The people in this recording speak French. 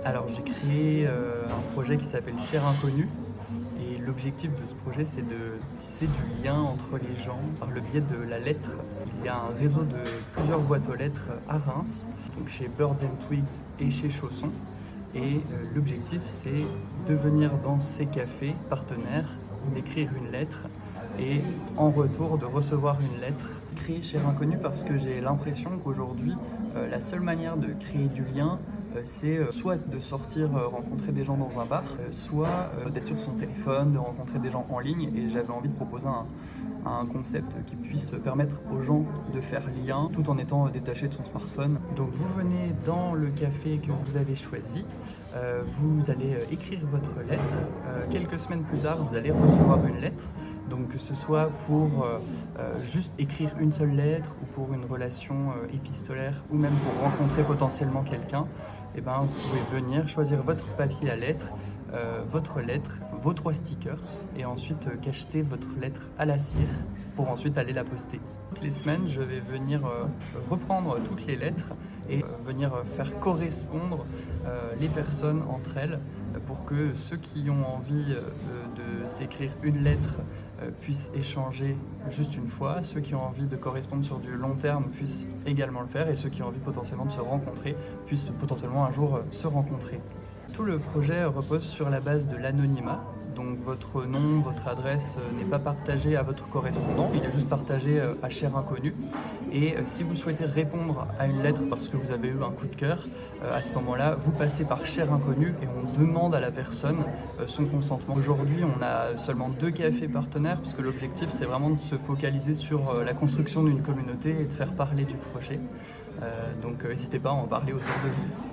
Alors j'ai créé un projet qui s'appelle Cher Inconnu et l'objectif de ce projet c'est de tisser du lien entre les gens par le biais de la lettre. Il y a un réseau de plusieurs boîtes aux lettres à Reims, donc chez Birds and Twigs et chez Chausson. Et l'objectif c'est de venir dans ces cafés partenaires, d'écrire une lettre et en retour de recevoir une lettre. Créer Cher Inconnu parce que j'ai l'impression qu'aujourd'hui la seule manière de créer du lien c'est soit de sortir rencontrer des gens dans un bar, soit d'être sur son téléphone, de rencontrer des gens en ligne. Et j'avais envie de proposer un concept qui puisse permettre aux gens de faire lien tout en étant détaché de son smartphone. Donc vous venez dans le café que vous avez choisi, vous allez écrire votre lettre. Quelques semaines plus tard, vous allez recevoir une lettre. Donc que ce soit pour juste écrire une seule lettre ou pour une relation épistolaire ou même pour rencontrer potentiellement quelqu'un, et ben, vous pouvez venir choisir votre papier à lettres, votre lettre, vos 3 stickers et ensuite cacheter votre lettre à la cire pour ensuite aller la poster. Toutes les semaines, je vais venir reprendre toutes les lettres et venir faire correspondre les personnes entre elles pour que ceux qui ont envie de s'écrire une lettre puissent échanger juste une fois, ceux qui ont envie de correspondre sur du long terme puissent également le faire et ceux qui ont envie potentiellement de se rencontrer puissent potentiellement un jour se rencontrer. Tout le projet repose sur la base de l'anonymat, donc votre nom, votre adresse n'est pas partagé à votre correspondant, il est juste partagé à Cher Inconnu. Et si vous souhaitez répondre à une lettre parce que vous avez eu un coup de cœur, à ce moment-là, vous passez par Cher Inconnu et on demande à la personne son consentement. Aujourd'hui, on a seulement 2 cafés partenaires parce que l'objectif, c'est vraiment de se focaliser sur la construction d'une communauté et de faire parler du projet. Donc n'hésitez pas à en parler autour de vous.